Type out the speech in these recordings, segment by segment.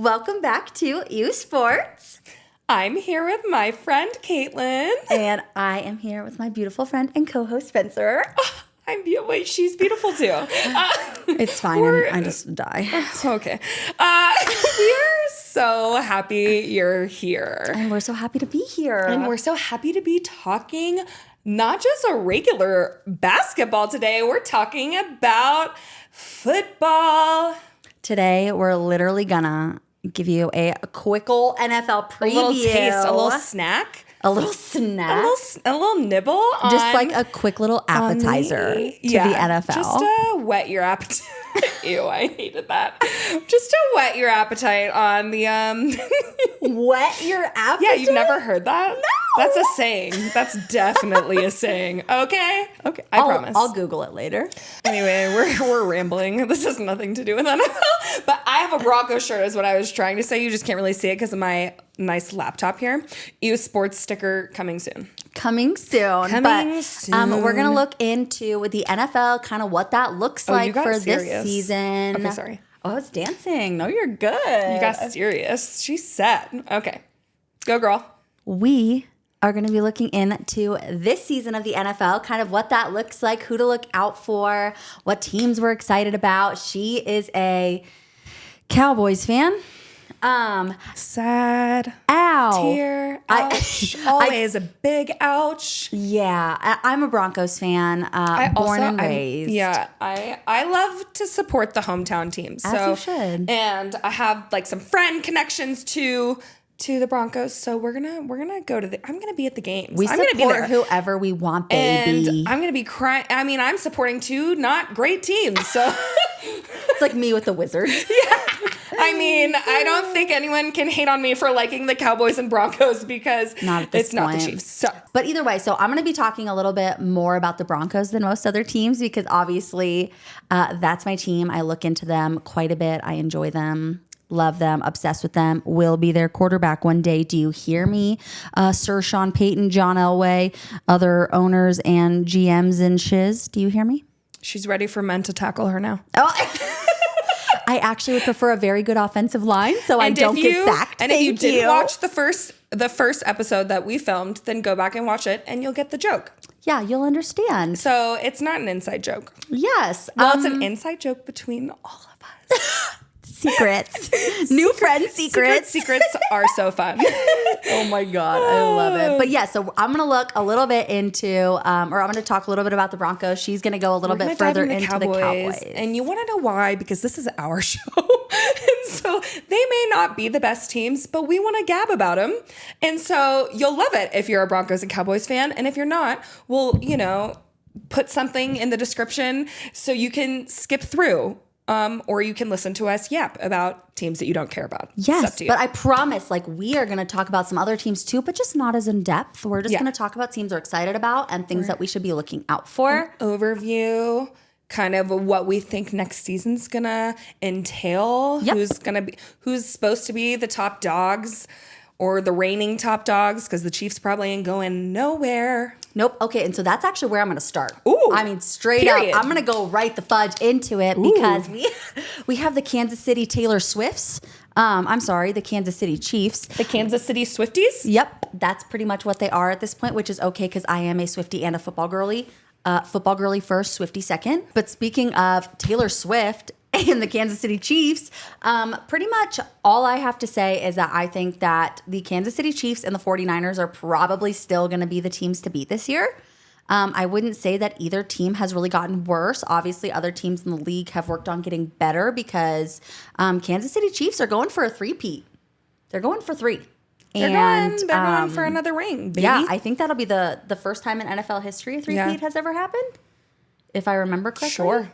Welcome back to U Sports. I'm here with my friend Caitlin. And I am here with my beautiful friend and co-host Spencer. Wait, she's beautiful too. It's fine. I just die. Okay. We're so happy you're here. And we're so happy to be here. And we're so happy to be talking not just a regular basketball today. We're talking about football. Today, we're literally gonna give you a quick ol' NFL preview. A little taste, a little snack. A little snack. A little nibble. Just like a quick little appetizer to the NFL. Just to whet your appetite. Ew, I hated that. Just to whet your appetite on the Whet your appetite? Yeah, you've never heard that? No. That's a saying. That's definitely a saying. Okay. I promise. I'll Google it later. Anyway, we're rambling. This has nothing to do with NFL. But I have a Broncos shirt is what I was trying to say. You just can't really see it because of my nice laptop here. EU Sports sticker coming soon. Coming soon. We're going to look into the NFL, kind of what that looks like for this season. Okay, sorry. Oh, I was dancing. No, you're good. You got serious. She's set. Okay. Go, girl. We are going to be looking into this season of the NFL, kind of what that looks like, who to look out for, what teams we're excited about. She is a Cowboys fan. Sad. Ow. Tear. Ouch. Always a big ouch. Yeah. I'm a Broncos fan. Born and raised. I love to support the hometown teams. As you should. And I have like some friend connections to the Broncos. So we're gonna go to I'm gonna be at the games. We I'm gonna be there. Whoever we want, baby. And I'm gonna be crying. I mean, I'm supporting two not great teams. So it's like me with the Wizards. Yeah. I mean, I don't think anyone can hate on me for liking the Cowboys and Broncos because it's not the Chiefs. So. But either way, so I'm going to be talking a little bit more about the Broncos than most other teams because obviously that's my team. I look into them quite a bit. I enjoy them. Love them, obsessed with them, will be their quarterback one day. Do you hear me? Sir Sean Payton, John Elway, other owners and GMs and shiz. Do you hear me? She's ready for men to tackle her now. Oh, I actually would prefer a very good offensive line so I don't get sacked. And if you didn't watch the first episode that we filmed, then go back and watch it and you'll get the joke. Yeah, you'll understand. So it's not an inside joke. Yes. Well, it's an inside joke between all of us. Secrets. New friend secrets. Secrets are so fun. Oh my God. I love it. But yeah, so I'm going to look a little bit into, or I'm going to talk a little bit about the Broncos. She's going to go a little bit further into the Cowboys. And you want to know why? Because this is our show. And so they may not be the best teams, but we want to gab about them. And so you'll love it if you're a Broncos and Cowboys fan. And if you're not, we'll, put something in the description so you can skip through. Or you can listen to us yap about teams that you don't care about. Yes, but I promise, we are going to talk about some other teams too, but just not as in depth. We're just going to talk about teams we're excited about and things that we should be looking out for. An overview, kind of what we think next season's going to entail. Yep. Who's supposed to be the top dogs or the reigning top dogs because the Chiefs probably ain't going nowhere. Nope. Okay, and so that's actually where I'm going to start. Ooh. I mean, straight up, I'm going to go right the fudge into it because we have the Kansas City Taylor Swifts. The Kansas City Chiefs. The Kansas City Swifties? Yep. That's pretty much what they are at this point, which is okay because I am a Swiftie and a football girly. Football girly first, Swiftie second. But speaking of Taylor Swift and the Kansas City Chiefs, pretty much all I have to say is that I think that the Kansas City Chiefs and the 49ers are probably still going to be the teams to beat this year. I wouldn't say that either team has really gotten worse. Obviously, other teams in the league have worked on getting better because Kansas City Chiefs are going for a three-peat. They're going for three. They're going for another ring, baby. Yeah, I think that'll be the first time in NFL history a three-peat has ever happened, if I remember correctly. Sure.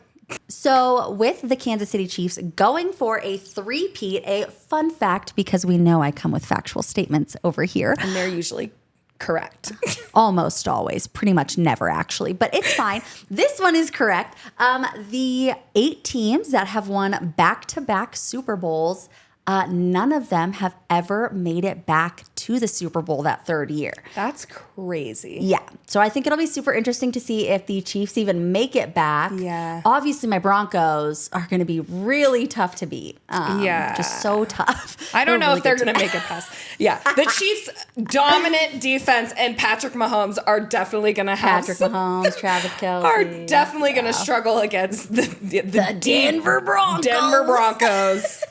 So with the Kansas City Chiefs going for a three-peat, a fun fact, because we know I come with factual statements over here. And they're usually correct. Almost always. Pretty much never, actually. But it's fine. This one is correct. The 8 teams that have won back-to-back Super Bowls none of them have ever made it back to the Super Bowl that third year. That's crazy. Yeah. So I think it'll be super interesting to see if the Chiefs even make it back. Yeah. Obviously, my Broncos are going to be really tough to beat. Just so tough. I don't know if they're going to make it past. Yeah. The Chiefs' dominant defense and Patrick Mahomes are definitely going to have Patrick Mahomes, Travis Kelce. Are definitely going to struggle against the Denver Broncos. Denver Broncos.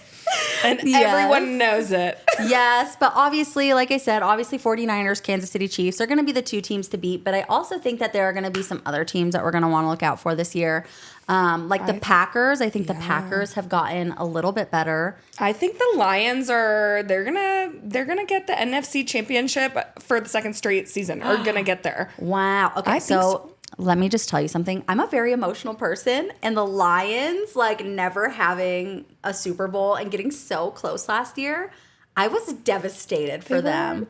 And everyone knows it. Yes, but obviously, like I said, 49ers, Kansas City Chiefs are going to be the two teams to beat. But I also think that there are going to be some other teams that we're going to want to look out for this year. Like the Packers. I think the Packers have gotten a little bit better. I think the Lions they're gonna get the NFC Championship for the second straight season. Are gonna get there. Wow. Okay, so let me just tell you something. I'm a very emotional person, and the Lions, like, never having a Super Bowl and getting so close last year, I was devastated for them.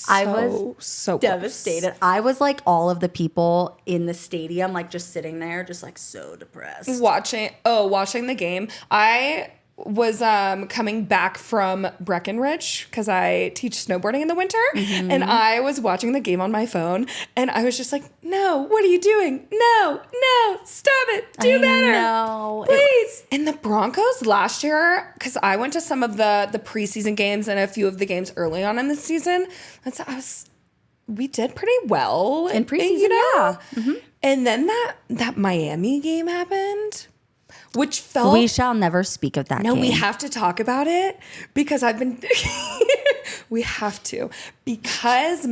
I was so devastated. Close. I was like all of the people in the stadium, like just sitting there, just like so depressed. Watching the game. I was coming back from Breckenridge because I teach snowboarding in the winter, and I was watching the game on my phone, and I was just like, no, what are you doing? No, stop it. Do better. No. Please. And the Broncos last year, because I went to some of the preseason games and a few of the games early on in the season, we did pretty well. In preseason, yeah. And then that Miami game happened. Which felt... We shall never speak of that game. No, we have to talk about it because we have to. Because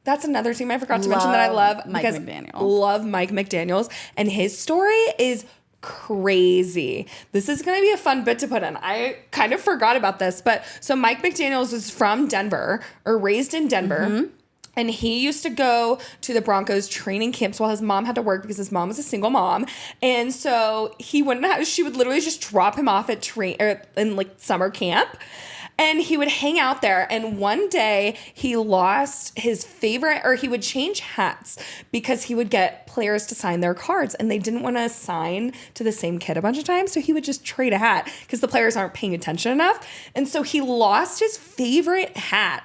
that's another team I forgot to mention that I love. Mike McDaniel. Love Mike McDaniels. And his story is crazy. This is going to be a fun bit to put in. I kind of forgot about this. But so Mike McDaniels is from Denver, or raised in Denver. And he used to go to the Broncos training camps while his mom had to work because his mom was a single mom. And so she would literally just drop him off at in like summer camp. And he would hang out there. And one day he lost his favorite, or he would change hats because he would get players to sign their cards and they didn't want to sign to the same kid a bunch of times. So he would just trade a hat because the players aren't paying attention enough. And so he lost his favorite hat.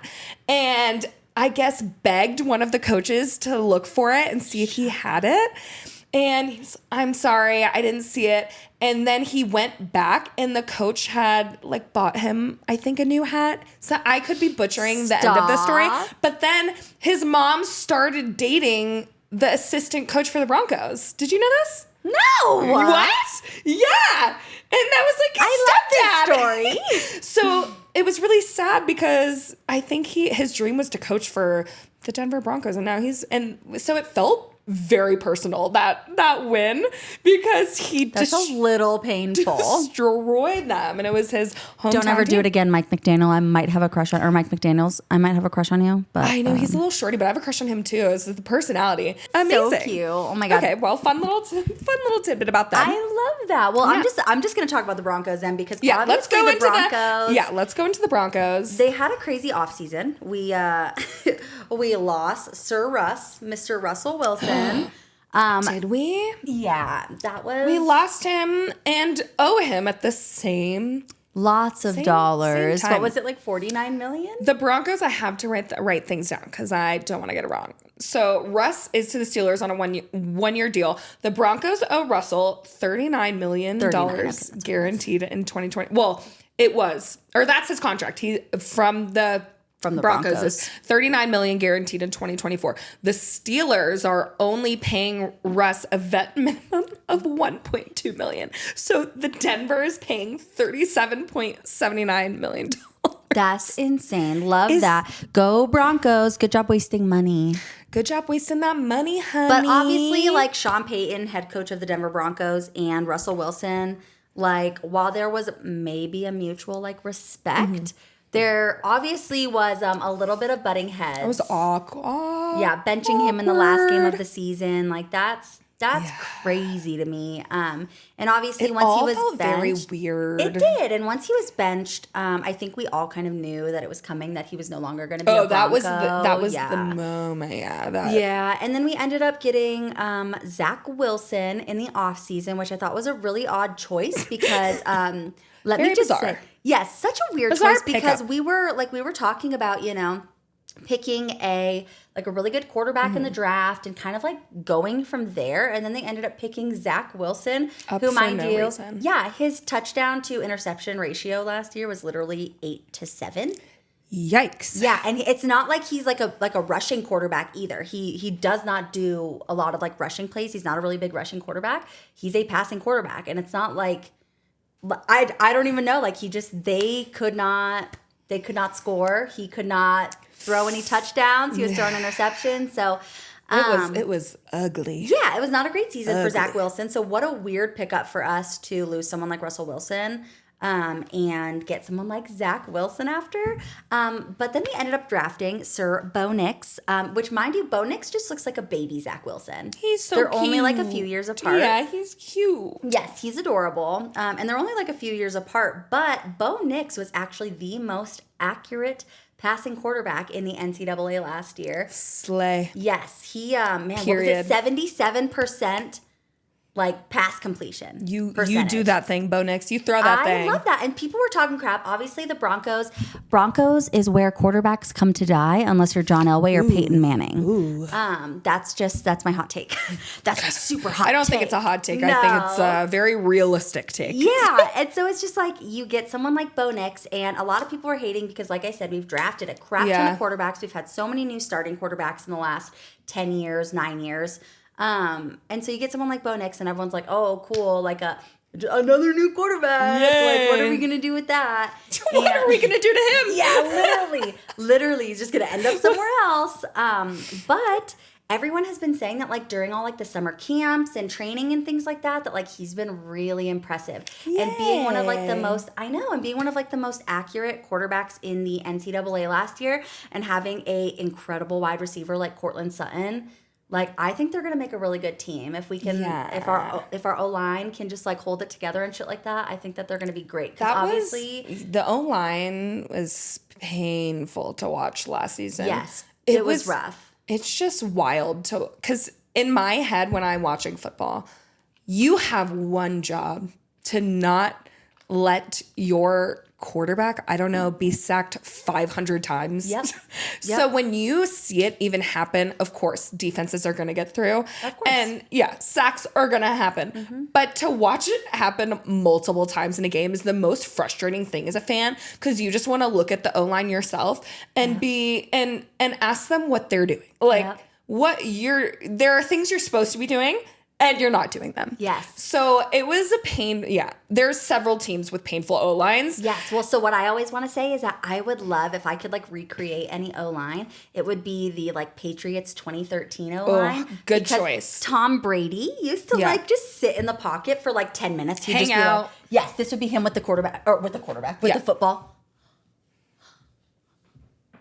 And I guess begged one of the coaches to look for it and see if he had it. And he's, I'm sorry, I didn't see it. And then he went back and the coach had like bought him, I think, a new hat. So I could be butchering the end of the story. But then his mom started dating the assistant coach for the Broncos. Did you know this? No. What? Yeah. And that was like his I love this story. So it was really sad because I think his dream was to coach for the Denver Broncos, and now so it felt very personal, that win, because That's a little painful. Destroyed them, and it was his hometown Don't ever team. do it again, Mike McDaniel. I might have a crush on, or Mike McDaniels. I might have a crush on you, but I know he's a little shorty, but I have a crush on him too. It's the personality. Amazing. So cute. Oh my god. Okay, well, fun little tidbit about that. I love that. Well, I'm just gonna talk about the Broncos then, because let's go into the Broncos. let's go into the Broncos. They had a crazy offseason. We lost Mr. Russell Wilson. Did we? Yeah, that was... We lost him and owe him at the same... Lots of dollars. same time. What was it, like 49 million? The Broncos, I have to write things down because I don't want to get it wrong. So Russ is to the Steelers on a one-year deal. The Broncos owe Russell $39 million guaranteed in 2020. Well, it was. Or that's his contract. From the Broncos is $39 million guaranteed in 2024. The Steelers are only paying Russ a vet minimum of $1.2 million. So the Denver is paying $37.79 million. That's insane. Love that. Go Broncos. Good job wasting money. Good job wasting that money, honey. But obviously, like Sean Payton, head coach of the Denver Broncos, and Russell Wilson, like while there was maybe a mutual like respect, there obviously was a little bit of butting heads. It was awkward. Yeah, benching him in the last game of the season. Like that's That's crazy to me. And obviously, It once all he was felt very benched, weird. it did. And once he was benched, I think we all kind of knew that it was coming, that he was no longer going to be a Bronco. That was the moment. Yeah. Yeah, and then we ended up getting Zach Wilson in the offseason, which I thought was a really odd choice because let me just say, yes, such a weird choice because we were talking about, picking a really good quarterback in the draft and kind of like going from there, and then they ended up picking Zach Wilson, who, mind you, his touchdown to interception ratio last year was literally 8-7. Yikes. Yeah, and it's not like he's like a rushing quarterback either. He does not do a lot of like rushing plays. He's not a really big rushing quarterback. He's a passing quarterback, and it's not like I don't even know. Like they could not score. He could not throw any touchdowns. He was throwing interceptions. So it was ugly. Yeah, it was not a great season for Zach Wilson. So what a weird pickup for us to lose someone like Russell Wilson. And get someone like Zach Wilson after. But then we ended up drafting Sir Bo Nix, which, mind you, Bo Nix just looks like a baby Zach Wilson. He's so They're cute. only like a few years apart. Yeah, he's cute. Yes, he's adorable. And they're only like a few years apart. But Bo Nix was actually the most accurate passing quarterback in the NCAA last year. Slay. Yes, he, what was it, 77%? Like pass completion. You do that thing, Bo Nix. You throw that thing. I love that. And people were talking crap. Obviously, the Broncos is where quarterbacks come to die unless you're John Elway or Peyton Manning. Ooh. That's my hot take. That's my super hot take. I don't think it's a hot take. No. I think it's a very realistic take. Yeah. And so it's just like you get someone like Bo Nix, and a lot of people are hating because, like I said, we've drafted a crap ton of quarterbacks. We've had so many new starting quarterbacks in the last 10 years, 9 years. And so you get someone like Bo Nix, and everyone's like, "Oh, cool! Like another new quarterback. Yay. Like, what are we gonna do with that? What are we gonna do to him? Yeah, literally, he's just gonna end up somewhere else." But everyone has been saying that, like, during all like the summer camps and training and things like that, that like he's been really impressive. Yay. And being one of like the most accurate quarterbacks in the NCAA last year, and having a incredible wide receiver like Cortland Sutton. Like, I think they're going to make a really good team. If we can, if our O-line can just, like, hold it together and shit like that, I think that they're going to be great. Because obviously the O-line was painful to watch last season. Yes, it was rough. It's just wild because in my head when I'm watching football, you have one job: to not let your quarterback, be sacked 500 times. Yep. So when you see it even happen, of course, defenses are going to get through. Of course. And sacks are going to happen. Mm-hmm. But to watch it happen multiple times in a game is the most frustrating thing as a fan, because you just want to look at the O-line yourself and and ask them what they're doing. Like, there are things you're supposed to be doing, and you're not doing them. Yes. So it was a pain. Yeah. There's several teams with painful O-lines. Yes. Well, so what I always want to say is that I would love if I could like recreate any O-line, it would be the like Patriots 2013 O-line. Oh, good choice. Tom Brady used to like just sit in the pocket for like 10 minutes. He'd hang just out. Like, yes, this would be him with the the football.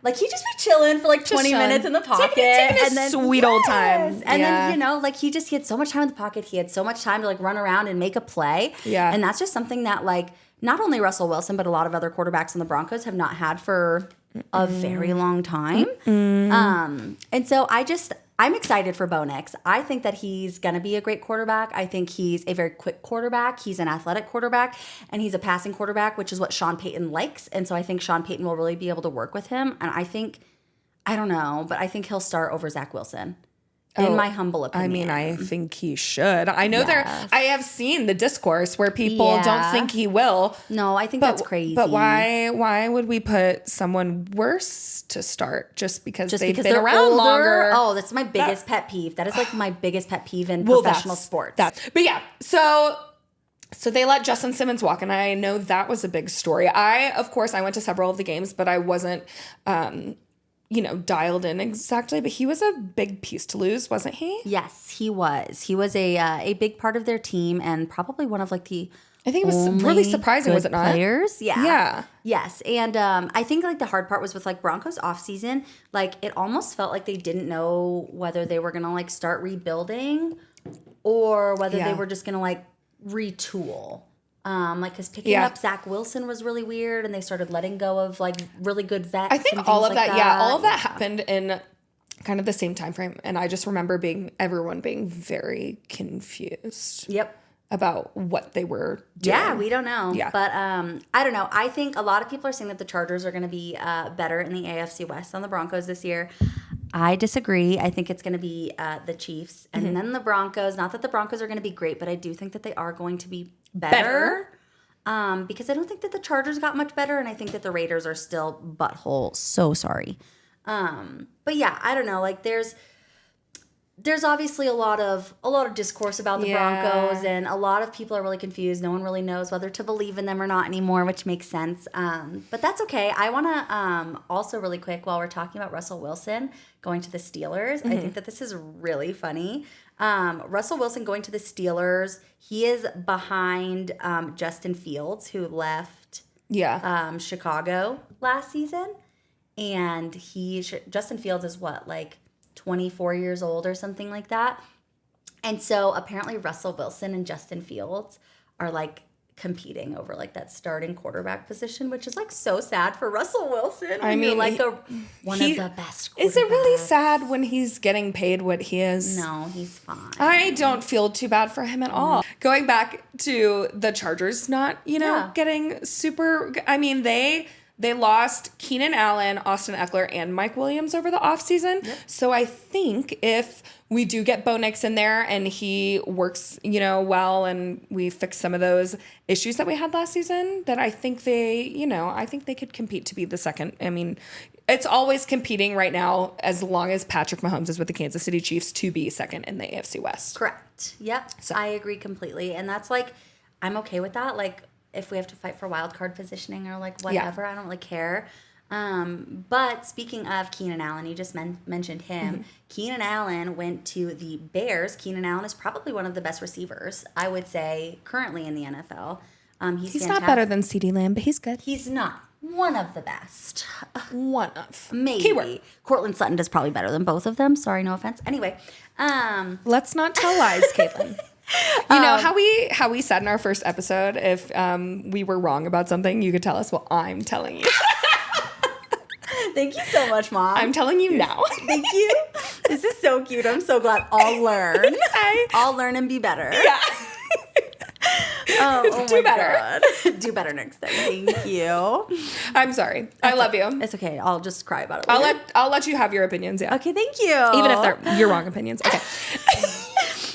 Like, he'd just be chilling for like 20 minutes in the pocket. Taking and then sweet old time. And then, like, he had so much time in the pocket. He had so much time to like run around and make a play. Yeah. And that's just something that like not only Russell Wilson, but a lot of other quarterbacks in the Broncos have not had for a very long time. And so I'm excited for Bo Nix. I think that he's going to be a great quarterback. I think he's a very quick quarterback. He's an athletic quarterback, and he's a passing quarterback, which is what Sean Payton likes. And so I think Sean Payton will really be able to work with him. And I don't know, but I think he'll start over Zach Wilson. In my humble opinion. I mean, I think he should. I know I have seen the discourse where people don't think he will. No, I think that's crazy. But why would we put someone worse to start just because they've been around older? longer? Oh, that's my biggest pet peeve. That is like my biggest pet peeve in professional sports. But yeah, so they let Justin Simmons walk, and I know that was a big story. Of course, I went to several of the games, but I wasn't dialed in exactly, but he was a big piece to lose, wasn't he? Yes, he was. He was a big part of their team, and probably one of like the I think it was really surprising, was it not? Players, yeah. Yeah. Yes, and I think like the hard part was with like Broncos offseason, like it almost felt like they didn't know whether they were gonna like start rebuilding or whether they Yeah. were just going to like retool. Like, because picking up Zach Wilson was really weird, and they started letting go of like really good vets. I think and all things of like that, all of that happened in kind of the same time frame, and I just remember everyone being very confused. Yep. About what they were doing. Yeah, we don't know. Yeah. But I don't know. I think a lot of people are saying that the Chargers are going to be better in the AFC West than the Broncos this year. I disagree. I think it's going to be the Chiefs and then the Broncos. Not that the Broncos are going to be great, but I do think that they are going to be better. Because I don't think that the Chargers got much better, and I think that the Raiders are still butthole. So sorry. But yeah, I don't know. Like there's obviously a lot of discourse about the Broncos, and a lot of people are really confused. No one really knows whether to believe in them or not anymore, which makes sense. But that's okay. I want to also really quick, while we're talking about Russell Wilson going to the Steelers, I think that this is really funny. Russell Wilson going to the Steelers, he is behind Justin Fields, who left Chicago last season. And Justin Fields is what, like 24 years old or something like that. And so apparently Russell Wilson and Justin Fields are like competing over like that starting quarterback position, which is like so sad for Russell Wilson. I mean, you're like one of the best quarterbacks. Is it really sad when he's getting paid what he is? No, he's fine. I don't feel too bad for him at all. Going back to the Chargers not, getting super, I mean, they lost Keenan Allen, Austin Eckler, and Mike Williams over the offseason. Yep. So I think if we do get Bo Nix in there and he works, well, and we fix some of those issues that we had last season, then I think they could compete to be the second. I mean, it's always competing right now as long as Patrick Mahomes is with the Kansas City Chiefs to be second in the AFC West. Correct. Yep. So I agree completely. And that's like, I'm okay with that. Like, if we have to fight for wild card positioning or like whatever, I don't really care. But speaking of Keenan Allen, you just mentioned him. Mm-hmm. Keenan Allen went to the Bears. Keenan Allen is probably one of the best receivers, I would say, currently in the NFL. He's not better than CeeDee Lamb, but he's good. He's not one of the best. One of. Maybe. Keyword. Cortland Sutton is probably better than both of them. Sorry, no offense. Anyway. Let's not tell lies, Caitlin. You know how we said in our first episode, if we were wrong about something, you could tell us. Well, I'm telling you. Thank you so much, Mom. I'm telling you now. Thank you. This is so cute. I'm so glad. I'll learn. I'll learn and be better. Yeah. Oh Do better. God. Do better next time. Thank you. I'm sorry. I love you. It's okay. I'll just cry about it later. I'll let you have your opinions. Yeah. Okay. Thank you. Even if they're your wrong opinions. Okay.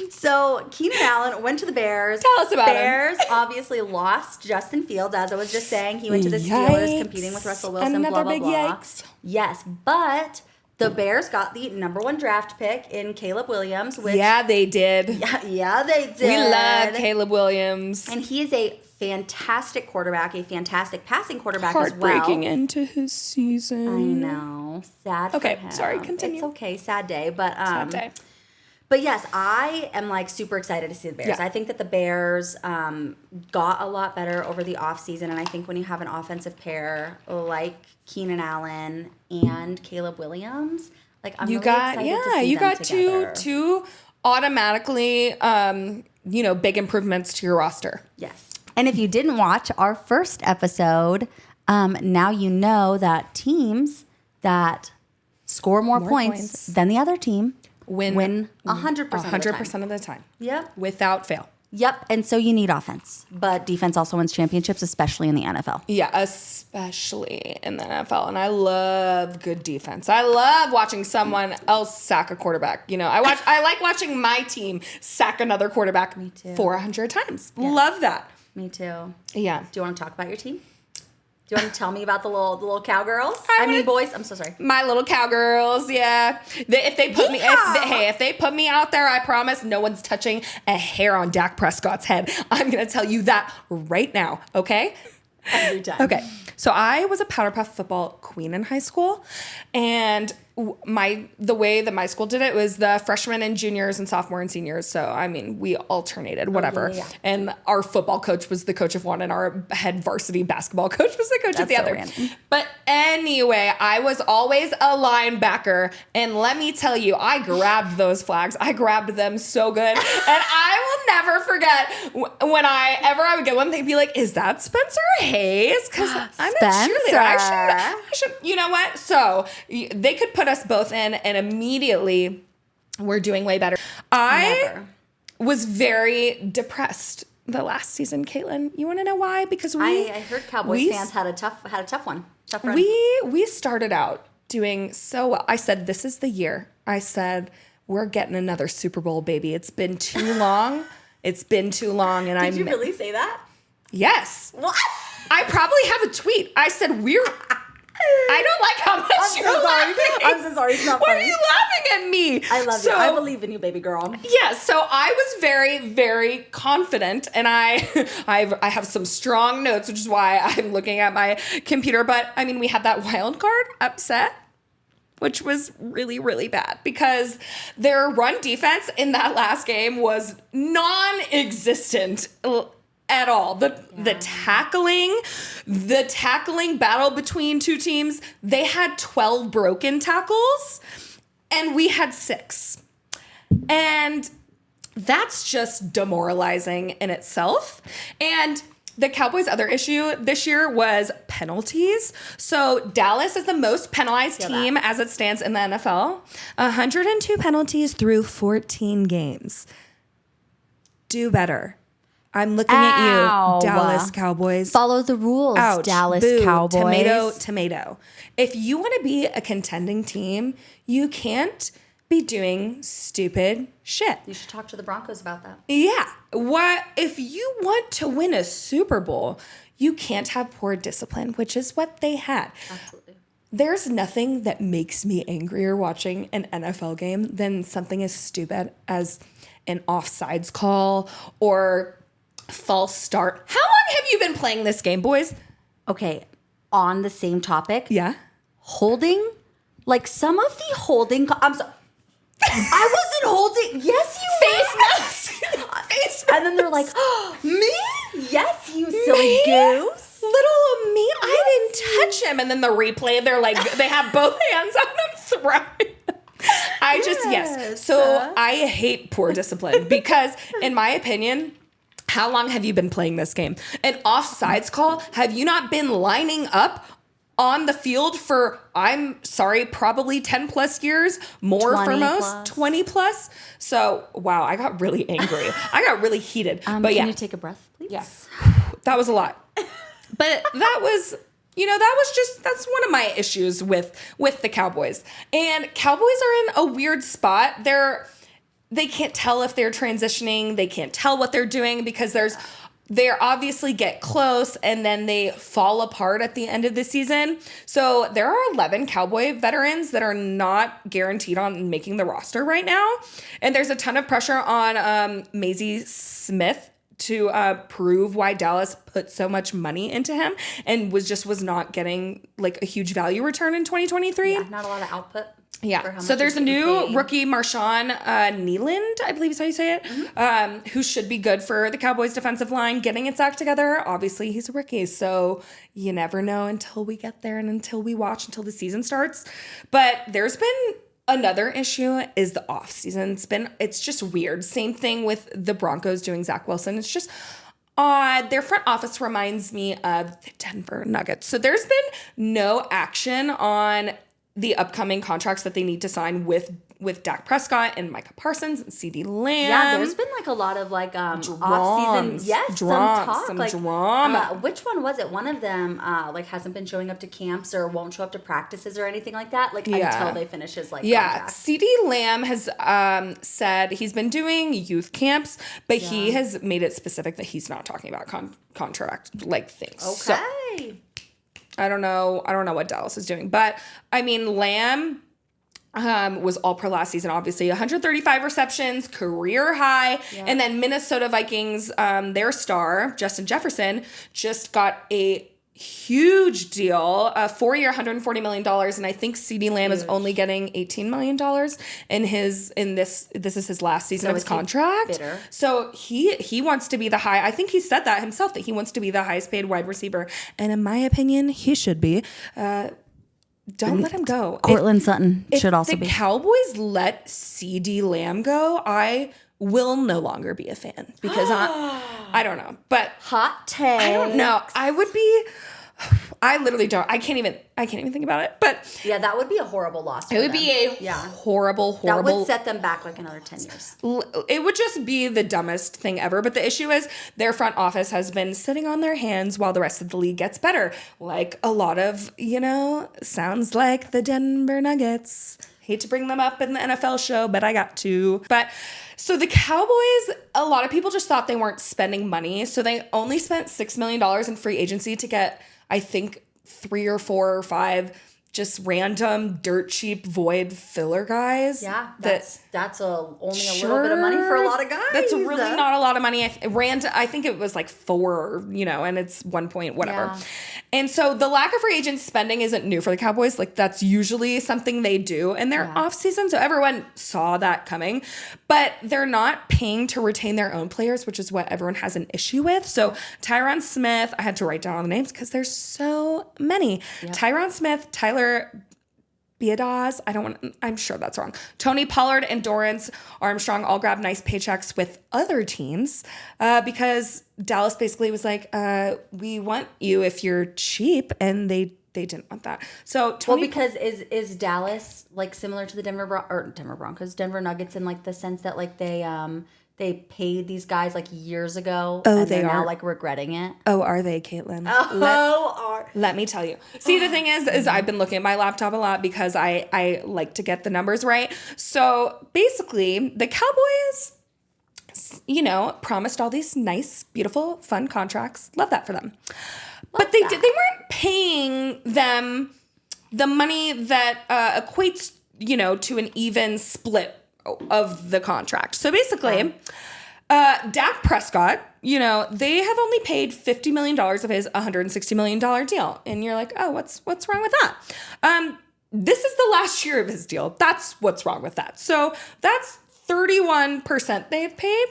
So Keenan Allen went to the Bears. Tell us about Bears obviously lost Justin Fields, as I was just saying. He went to the Steelers competing with Russell Wilson, Another blah, blah, big blah. Yikes. Yes, but the Bears got the number 1 draft pick in Caleb Williams. Which, yeah, they did. Yeah, they did. We love Caleb Williams. And he is a fantastic quarterback, a fantastic passing quarterback as well. Heartbreaking into his season. I know. Sad for him. Sorry, continue. It's okay. Sad day. But, Sad day. But yes, I am like super excited to see the Bears. Yeah. I think that the Bears got a lot better over the offseason. And I think when you have an offensive pair like Keenan Allen and Caleb Williams, like I'm really excited to see them together. two automatically big improvements to your roster. Yes. And if you didn't watch our first episode, now you know that teams that score more points than the other team win 100% 100% of the time. Yep. Without fail. Yep. And so you need offense. But defense also wins championships, especially in the NFL. Yeah, especially in the NFL. And I love good defense. I love watching someone else sack a quarterback. I like watching my team sack another quarterback 400 times. Yes. Love that. Me too. Yeah. Do you want to talk about your team? Do you want to tell me about the little cowgirls? Boys. I'm so sorry. My little cowgirls, yeah. If they put me out there, I promise no one's touching a hair on Dak Prescott's head. I'm gonna tell you that right now, okay? Every time. Okay. So I was a Powder Puff football queen in high school, and the way that my school did it was the freshmen and juniors and sophomore and seniors. So I mean, we alternated, whatever. Yeah. And our football coach was the coach of one, and our head varsity basketball coach was the coach of the so other. random. But anyway, I was always a linebacker, and let me tell you, I grabbed those flags. I grabbed them so good, and I will never forget when I would get one, they'd be like, "Is that Spencer Hayes?" Because I'm a cheerleader. I should, you know what? So they could put us both in, and immediately we're doing way better. I was very depressed the last season, Caitlin. You want to know why? Because I heard Cowboys fans had a tough one. Tough run. We started out doing so well. I said, this is the year. I said, we're getting another Super Bowl, baby. It's been too long. It's been too long. And Did you really say that? Yes. What? I probably have a tweet. I said, I don't like how much you're laughing. I'm so sorry. It's not Why funny. are you laughing at me? I love you. I believe in you, baby girl. Yeah, so I was very, very confident, and I have some strong notes, which is why I'm looking at my computer. But I mean, we had that wild card upset, which was really, really bad because their run defense in that last game was non-existent at all. The tackling battle between two teams, they had 12 broken tackles and we had 6. And that's just demoralizing in itself. And the Cowboys' other issue this year was penalties. So Dallas is the most penalized team as it stands in the NFL. 102 penalties through 14 games. Do better. I'm looking at you, Dallas Cowboys. Follow the rules, Ouch, Dallas boo, Cowboys. Tomato. If you want to be a contending team, you can't be doing stupid shit. You should talk to the Broncos about that. Yeah. What if you want to win a Super Bowl, you can't have poor discipline, which is what they had. Absolutely. There's nothing that makes me angrier watching an NFL game than something as stupid as an offsides call or false start. How long have you been playing this game, boys? Okay, on the same topic. Yeah. Holding, like some of the holding. I'm sorry. I wasn't holding. Yes, you Face were. mask. Face And then they're like, oh, me? Yes, you silly Me? goose. Little me, I didn't touch him. And then the replay, they're like, they have both hands on him throwing. Yes. So I hate poor discipline because, in my opinion, how long have you been playing this game? An offsides call? Have you not been lining up on the field for, I'm sorry, probably 10 plus years, more for 20 most, plus. 20 plus? So, wow, I got really angry. I got really heated. But Can you take a breath, please? Yes, that was a lot. But that was, that's one of my issues with the Cowboys. And Cowboys are in a weird spot. They can't tell if they're transitioning. They can't tell what they're doing because they obviously get close and then they fall apart at the end of the season. So there are 11 Cowboy veterans that are not guaranteed on making the roster right now. And there's a ton of pressure on Maisie Smith to prove why Dallas put so much money into him and was not getting like a huge value return in 2023. Yeah, not a lot of output. Yeah. So there's a new rookie, Marshawn Nealand, I believe is how you say it, who should be good for the Cowboys defensive line getting its act together. Obviously, he's a rookie, so you never know until we get there and until we watch until the season starts. But there's been another issue is the offseason. It's just weird. Same thing with the Broncos doing Zach Wilson. It's just odd. Their front office reminds me of the Denver Nuggets. So there's been no action on the upcoming contracts that they need to sign with Dak Prescott and Micah Parsons and CD Lamb. Yeah, there's been like a lot of like off-season, some talk. Drama. Which one was it? One of them like hasn't been showing up to camps or won't show up to practices or anything like that. Like until they finish his contract. CD Lamb has said he's been doing youth camps, but he has made it specific that he's not talking about contract like things. Okay. So, I don't know what Dallas is doing, but I mean, Lamb was all pro last season, obviously 135 receptions, career high. Yeah. And then Minnesota Vikings, their star, Justin Jefferson, just got a huge deal, 4-year, $140 million. And I think CeeDee Lamb is only getting $18 million this is his last season of his contract. Bitter. So he wants to be I think he said that himself, that he wants to be the highest paid wide receiver. And in my opinion, he should be. Don't let him go. Cortland Sutton should also be. If the Cowboys let CeeDee Lamb go, I will no longer be a fan because I don't know. But hot take. I don't know. I literally don't. I can't even think about it. But yeah, that would be a horrible loss. It would be a horrible. That would set them back like another 10 years. It would just be the dumbest thing ever. But the issue is their front office has been sitting on their hands while the rest of the league gets better. Like a lot of, sounds like the Denver Nuggets. Hate to bring them up in the NFL show, but I got to. But so the Cowboys, a lot of people just thought they weren't spending money. So they only spent $6 million in free agency to get, I think, 3 or 4 or 5 just random dirt cheap void filler guys. Yeah, that's only a little bit of money for a lot of guys. That's really not a lot of money. I think it was like 4, and it's 1 point whatever. Yeah. And so the lack of free agent spending isn't new for the Cowboys. Like that's usually something they do in their off season. So everyone saw that coming, but they're not paying to retain their own players, which is what everyone has an issue with. So Tyron Smith, I had to write down all the names because there's so many. Yep. Tyron Smith, Tyler Biadasz, I'm sure that's wrong. Tony Pollard and Dorrance Armstrong all grabbed nice paychecks with other teams because Dallas basically was like, we want you if you're cheap, and they didn't want that. So because is Dallas like similar to the Denver Broncos, Denver Nuggets in like the sense that like they paid these guys like years ago. Oh, and they they're are now like regretting it. Oh, are they, Caitlin? Let me tell you. See, the thing is I've been looking at my laptop a lot because I like to get the numbers right. So basically, the Cowboys, promised all these nice, beautiful, fun contracts. Love that for them. But they weren't paying them the money that equates, to an even split of the contract. So basically, Dak Prescott, they have only paid $50 million of his $160 million deal. And you're like, oh, what's wrong with that? This is the last year of his deal. That's what's wrong with that. So that's 31% they've paid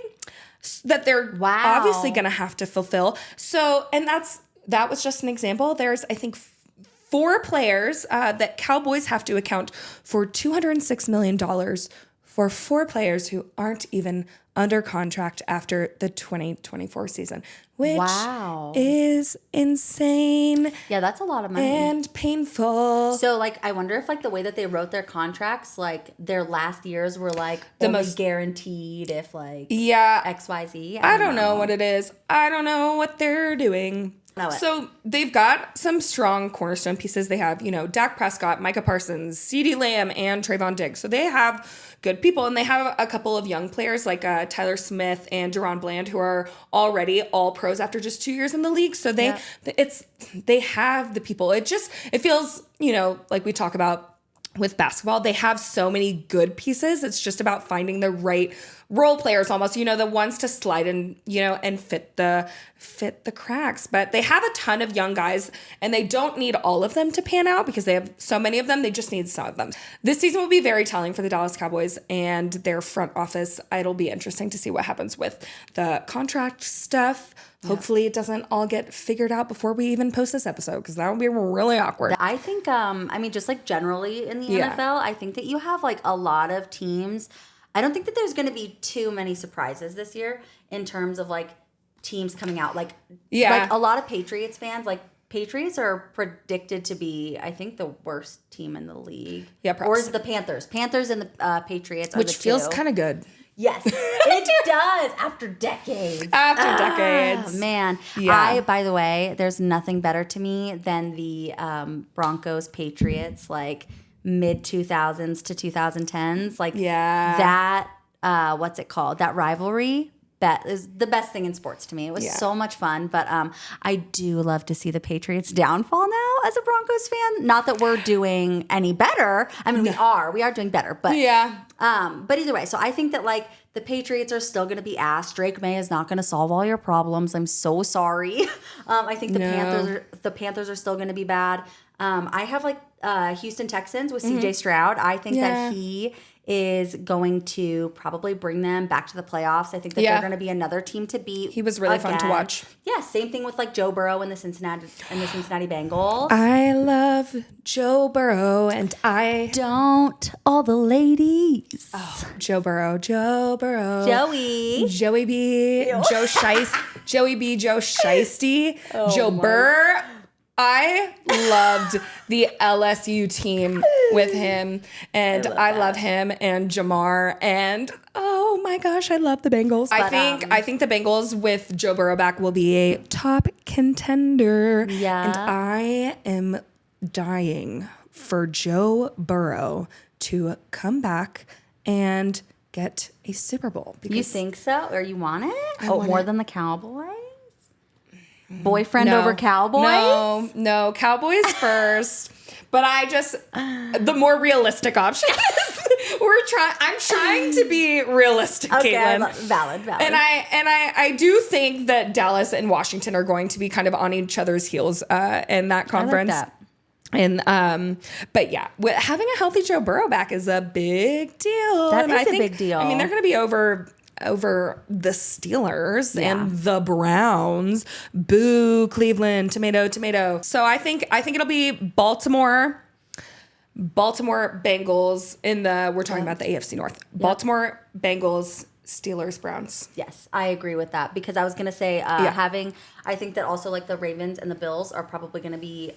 that they're obviously going to have to fulfill. So, and that was just an example. There's, I think, 4 players that Cowboys have to account for $206 million for 4 players who aren't even under contract after the 2024 season, which is insane. Yeah, that's a lot of money. And painful. So, like, I wonder if, like, the way that they wrote their contracts, like, their last years were, like, the most guaranteed if, like, XYZ. I don't know what it is. I don't know what they're doing. So they've got some strong cornerstone pieces. They have, Dak Prescott, Micah Parsons, CeeDee Lamb, and Trayvon Diggs. So they have good people, and they have a couple of young players like Tyler Smith and Deron Bland, who are already all pros after just 2 years in the league. So they have the people. It feels, like we talk about with basketball, they have so many good pieces. It's just about finding the right role players, almost, the ones to slide in, and fit the cracks. But they have a ton of young guys, and they don't need all of them to pan out because they have so many of them. They just need some of them. This season will be very telling for the Dallas Cowboys and their front office. It'll be interesting to see what happens with the contract stuff. Hopefully it doesn't all get figured out before we even post this episode, because that would be really awkward. I think, just like generally in the NFL, I think that you have like a lot of teams. I don't think that there's going to be too many surprises this year in terms of like teams coming out. Like a lot of Patriots fans, like Patriots are predicted to be, I think, the worst team in the league. Yeah, perhaps. Or is it the Panthers? Panthers and the Patriots are which feels kind of good. Yes, it does. After decades. Man. Yeah. By the way, there's nothing better to me than the Broncos Patriots, like mid 2000s to 2010s. Like that, what's it called? That rivalry. That is the best thing in sports to me. It was so much fun, but I do love to see the Patriots downfall now. as a Broncos fan. Not that we're doing any better. I mean, we are doing better, but Yeah. But either way, so I think that like the Patriots are still going to be ass. Drake May is not going to solve all your problems. I'm so sorry. I think the Panthers are still going to be bad. I have like Houston Texans with CJ Stroud. I think that he is going to probably bring them back to the playoffs. I think that they're going to be another team to beat. He was really fun to watch. Yeah, same thing with like Joe Burrow and the Cincinnati Bengals. I love Joe Burrow, and I don't all the ladies. Oh, Joe Burrow, Joey B, Joe Shiesty, Joey B, Joe Shiesty, Joe Burr. I loved the LSU team with him, and I love him and Jamar, and oh my gosh, I love the Bengals. I think the Bengals with Joe Burrow back will be a top contender. Yeah, and I am dying for Joe Burrow to come back and get a Super Bowl. You think so, or you want it? Want more it. than the Cowboys? Boyfriend over Cowboys? No, Cowboys first. But I just the more realistic option. I'm trying to be realistic, Caitlin. Valid. And I do think that Dallas and Washington are going to be kind of on each other's heels in that conference. I like that. And but yeah, having a healthy Joe Burrow back is a big deal. That is a big deal. I mean, they're going to be over the Steelers and the Browns. Boo, Cleveland, tomato. So I think it'll be Baltimore Bengals we're talking about the AFC North. Baltimore Bengals, Steelers, Browns. Yes, I agree with that because I was going to say I think that also like the Ravens and the Bills are probably going to be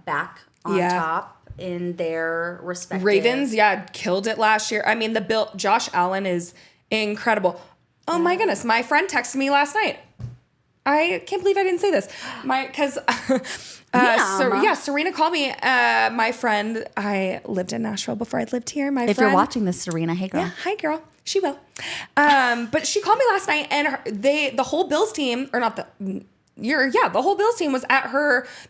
back on top in their respective. Ravens, killed it last year. I mean, Josh Allen is incredible. Oh my goodness. My friend texted me last night. I can't believe I didn't say this. Serena called me. My friend, I lived in Nashville before I lived here. If you're watching this, Serena, hey girl. Yeah, hi girl. She will. But she called me last night and the whole Bills team, or not the whole Bills team was at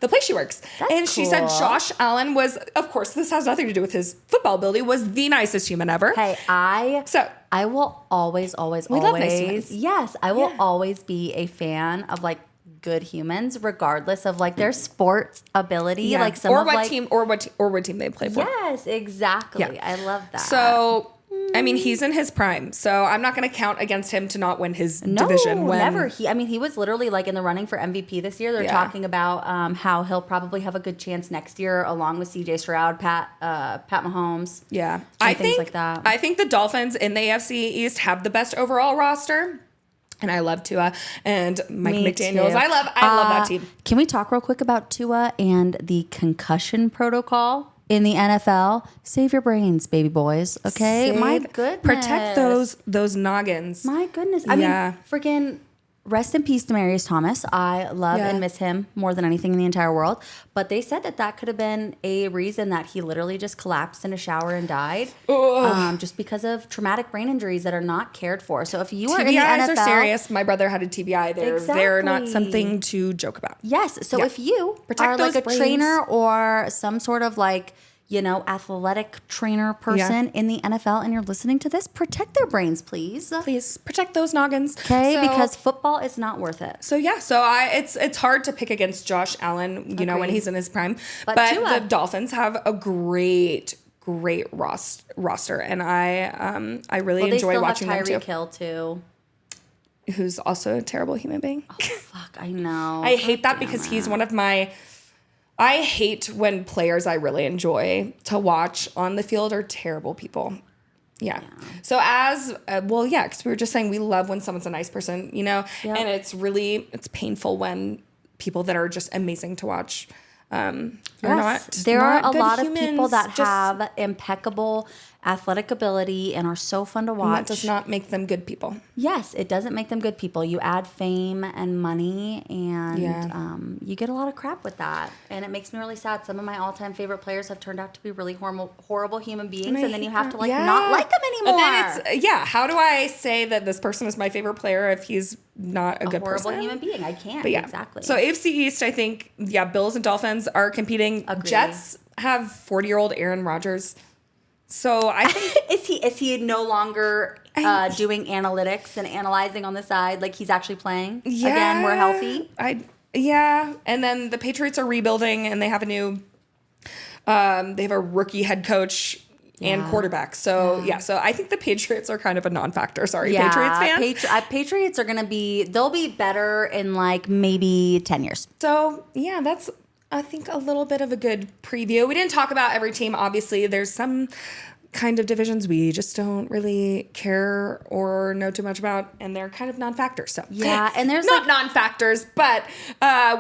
the place she works. That's she said Josh Allen was, of course, this has nothing to do with his football ability, was the nicest human ever. Hey, I will always love nice humans. Yes, I will always be a fan of like good humans, regardless of like their sports ability. Yeah. Like some or what team they play for. Yes, exactly. Yeah. I love that. So I mean, he's in his prime, so I'm not going to count against him to not win his division. Never. He was literally like in the running for MVP this year. They're talking about how he'll probably have a good chance next year, along with CJ Stroud, Pat Mahomes. Yeah, things like that. I think the Dolphins in the AFC East have the best overall roster. And I love Tua and Mike McDaniels. Too. I love that team. Can we talk real quick about Tua and the concussion protocol in the NFL? Save your brains, baby boys. Okay, my goodness, protect those noggins. My goodness, I mean, freaking rest in peace, Demaryius Thomas. I love and miss him more than anything in the entire world. But they said that could have been a reason that he literally just collapsed in a shower and died, just because of traumatic brain injuries that are not cared for. So if you are in the NFL, TBIs are serious. My brother had a TBI. They're not something to joke about. Yes. So if you are like a trainer or some sort of like, athletic trainer person in the NFL and you're listening to this, protect their brains, please. Please protect those noggins. Okay, because football is not worth it. So it's hard to pick against Josh Allen, when he's in his prime. But the Dolphins have a great roster, and I really enjoy watching them too. Tyreek Hill too. Who's also a terrible human being. Oh, fuck, I know. I hate that because he's one of my... I hate when players I really enjoy to watch on the field are terrible people. Yeah. So because we were just saying we love when someone's a nice person, and it's painful when people that are just amazing to watch are not. There are a lot humans, of people that have impeccable athletic ability and are so fun to And watch. that does not make them good people. Yes, it doesn't make them good people. You add fame and money, and you get a lot of crap with that. And it makes me really sad. Some of my all-time favorite players have turned out to be really horrible human beings, and then you have to not like them anymore. And then how do I say that this person is my favorite player if he's not a good horrible person? human being? I can't. But Exactly. So AFC East, I think, Bills and Dolphins are competing. Agree. Jets have 40-year-old Aaron Rodgers. So I think is he no longer doing analytics and analyzing on the side, like he's actually playing again? We're healthy. And then the Patriots are rebuilding, and they have a rookie head coach and quarterback. So so I think the Patriots are kind of a non-factor. Sorry, Patriots fans. Patriots are they'll be better in like maybe 10 years. So that's, I think, a little bit of a good preview. We didn't talk about every team. Obviously, there's some kind of divisions we just don't really care or know too much about, and they're kind of non-factors. So and there's not non-factors, but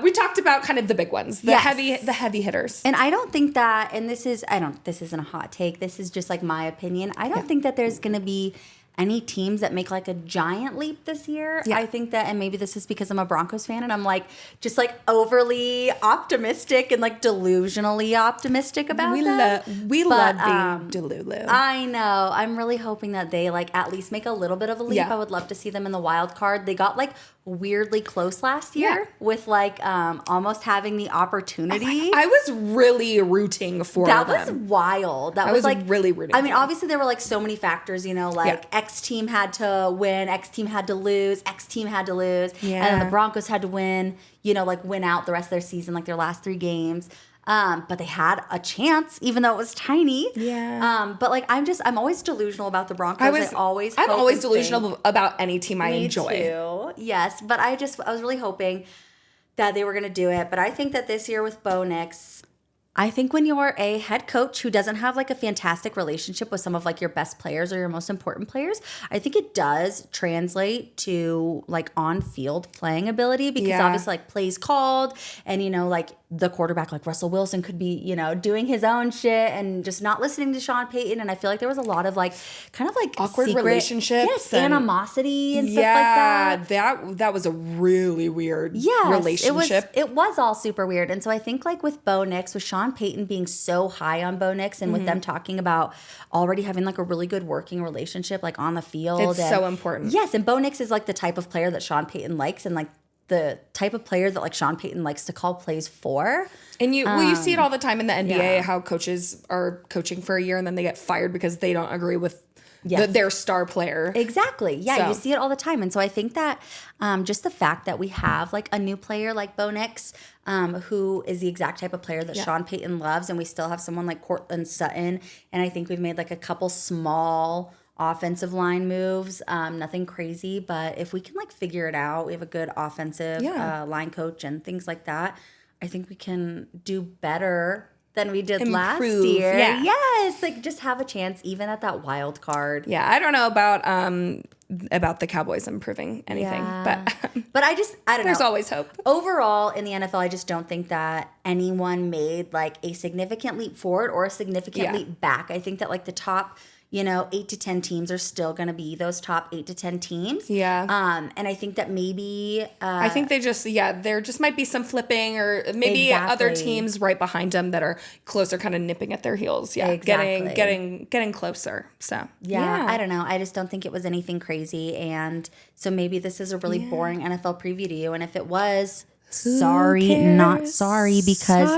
we talked about kind of the big ones, the heavy hitters. And I don't think that, and this isn't a hot take. This is just like my opinion. I don't think that there's going to be any teams that make like a giant leap this year. I think that, and maybe this is because I'm a Broncos fan and I'm like just like overly optimistic and like delusionally optimistic about We love being delulu. I know. I'm really hoping that they like at least make a little bit of a leap. I would love to see them in the wild card. They got like weirdly close last year with like almost having the opportunity. I was really rooting for them. That was wild. That was like really rooting. I mean, obviously there were like so many factors, like X team had to win, X team had to lose, X team had to lose, and then the Broncos had to win, like win out the rest of their season, like their last 3 games. But they had a chance, even though it was tiny. But like, I'm always delusional about the Broncos. I'm always delusional about any team I enjoy. Me too. Yes, but I was really hoping that they were going to do it. But I think that this year with Bo Nix, I think when you're a head coach who doesn't have like a fantastic relationship with some of like your best players or your most important players, I think it does translate to like on-field playing ability, because obviously like plays called, and like the quarterback like Russell Wilson could be, doing his own shit and just not listening to Sean Payton. And I feel like there was a lot of like kind of like awkward relationships, animosity and stuff like that. That was a really weird relationship. It was all super weird. And so I think like with Bo Nix, with Sean Payton being so high on Bo Nix, and with them talking about already having like a really good working relationship like on the field. It's so important. Yes, and Bo Nix is like the type of player that Sean Payton likes, and like the type of player that like Sean Payton likes to call plays for. And you see it all the time in the NBA, how coaches are coaching for a year and then they get fired because they don't agree with their star player. Exactly. Yeah, you see it all the time. And so I think that just the fact that we have like a new player like Bo Nix, who is the exact type of player that Sean Payton loves, and we still have someone like Cortland Sutton, and I think we've made like a couple small offensive line moves, nothing crazy, but if we can like figure it out, we have a good offensive line coach and things like that, I think we can do better than we did last year. Yes, like just have a chance even at that wild card. I don't know about the Cowboys improving anything, but I don't know. There's always hope. Overall in the NFL, I just don't think that anyone made like a significant leap forward or a significant leap back. I think that like the top 8 to 10 teams are still going to be those top 8 to 10 teams. And I think that maybe I think they just there just might be some flipping, or maybe other teams right behind them that are closer, kind of nipping at their heels. Getting closer. So I don't know. I just don't think it was anything crazy, and so maybe this is a really boring NFL preview to you. And if it was, sorry, not sorry, because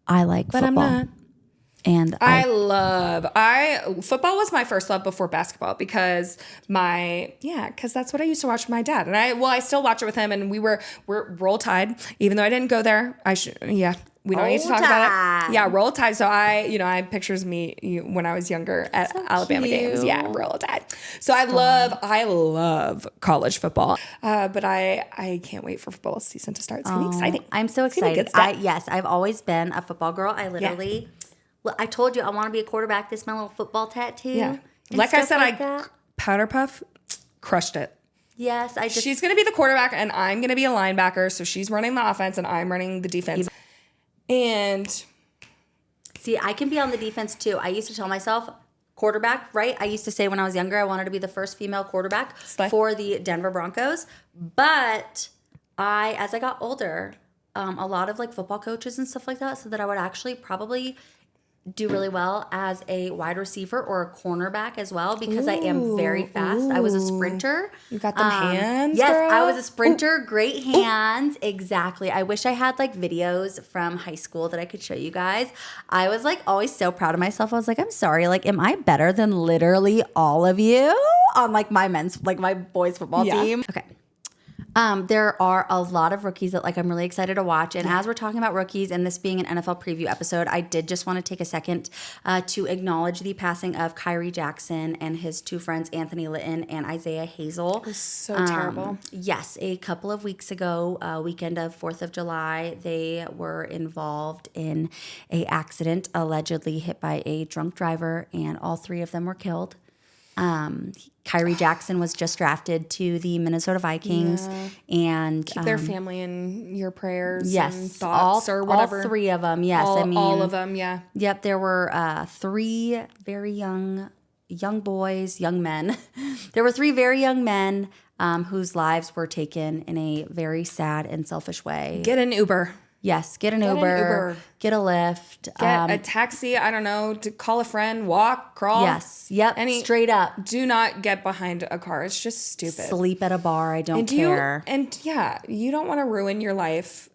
I like football. But I'm not. And football was my first love before basketball, because that's what I used to watch with my dad. And I still watch it with him, and we're Roll Tide, even though I didn't go there. We don't need to talk about it. Yeah, Roll Tide. So I have pictures of me when I was younger at Alabama games. Yeah, Roll Tide. So I love college football. But I can't wait for football season to start. It's gonna be exciting. I'm so excited. I've always been a football girl. I literally I told you I want to be a quarterback. This is my little football tattoo. Yeah. Like I said, Powder Puff crushed it. Yes, she's going to be the quarterback, and I'm going to be a linebacker. So she's running the offense, and I'm running the defense. And see, I can be on the defense too. I used to tell myself quarterback, right? I used to say when I was younger, I wanted to be the first female quarterback for the Denver Broncos. But as I got older, a lot of like football coaches and stuff like that said that I would actually probably do really well as a wide receiver or a cornerback as well because I am very fast. I was a sprinter. You got them hands, Yes, girl. I was a sprinter. Great hands. Exactly. I wish I had like videos from high school that I could show you guys. I was like always so proud of myself. I was like, I'm sorry. Like, am I better than literally all of you on like my boys football team? Okay. There are a lot of rookies that like I'm really excited to watch. And as we're talking about rookies and this being an NFL preview episode, I did just want to take a second to acknowledge the passing of Kyrie Jackson and his two friends, Anthony Litton and Isaiah Hazel. It was so terrible. Yes, a couple of weeks ago, weekend of 4th of July, they were involved in a accident, allegedly hit by a drunk driver, and all three of them were killed. Kyrie Jackson was just drafted to the Minnesota Vikings, and keep their family in your prayers. Yes, and thoughts or whatever. All three of them. Yes, all of them. Yeah. Yep, there were three very young boys, young men. There were three very young men whose lives were taken in a very sad and selfish way. Get an Uber. Yes, get an Uber, get a Lyft. Get a taxi, I don't know, to call a friend, walk, crawl. Yes, yep, straight up. Do not get behind a car. It's just stupid. Sleep at a bar, I don't care. You don't want to ruin your life.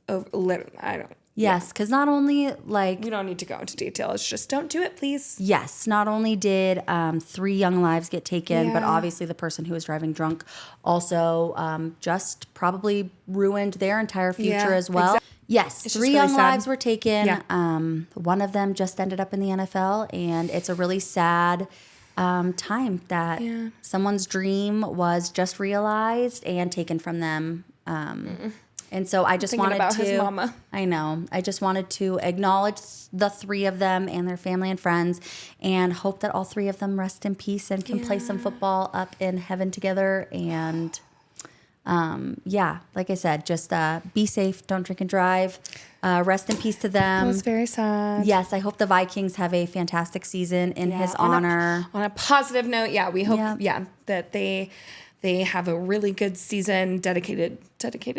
Yes, because not only like... We don't need to go into detail. It's just don't do it, please. Yes, not only did 3 young lives get taken, but obviously the person who was driving drunk also just probably ruined their entire future as well. Exactly. Yes, 3 young lives were taken. Yeah. One of them just ended up in the NFL, and it's a really sad time that someone's dream was just realized and taken from them. And so I just wanted to... his mama. I know. I just wanted to acknowledge the 3 of them and their family and friends, and hope that all 3 of them rest in peace and can play some football up in heaven together. And... like I said, just be safe, don't drink and drive. Rest in peace to them. That was very sad. Yes, I hope the Vikings have a fantastic season in his honor. On a positive note, we hope that they have a really good season dedicated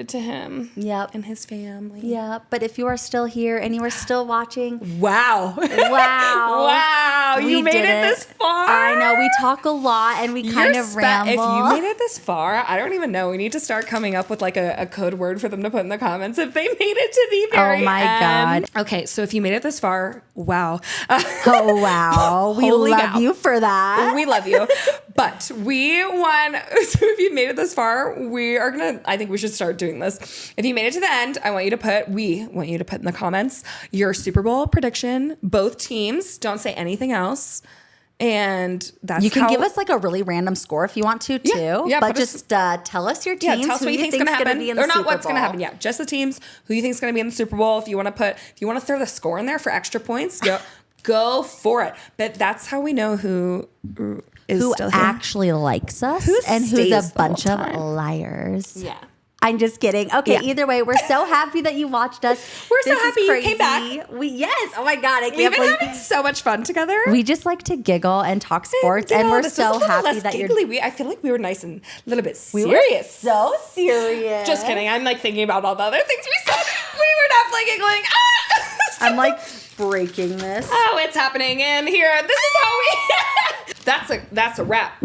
to him. Yep. And his family. Yeah, but if you are still here and you are still watching, wow, you made it this far. I know, we talk a lot and we kind of ramble. If you made it this far, I don't even know. We need to start coming up with like a code word for them to put in the comments if they made it to the very end. Oh my God. Okay, so if you made it this far, wow. Oh wow. We love you for that. We love you. But so if you made it this far, I think we should start doing this. If you made it to the end, we want you to put in the comments your Super Bowl prediction, both teams. Don't say anything else. And you can give us like a really random score if you want to too. Yeah, but just tell us your teams. Tell us what you think's going to happen. Or not what's going to happen. Yeah, just the teams who you think's going to be in the Super Bowl. If you want to throw the score in there for extra points, go for it. But that's how we know who actually likes us and who's a bunch of liars. Yeah. I'm just kidding. Okay, either way, we're so happy that you watched us. We're so happy you came back. Yes. Oh my God, I can't believe we've been having so much fun together. We just like to giggle and talk sports, and we're so happy that you're... I feel like we were nice and a little bit serious. We were so serious. Just kidding. I'm like thinking about all the other things we said. We were definitely giggling. I'm like breaking this. Oh, it's happening in here. This is how we... That's a wrap.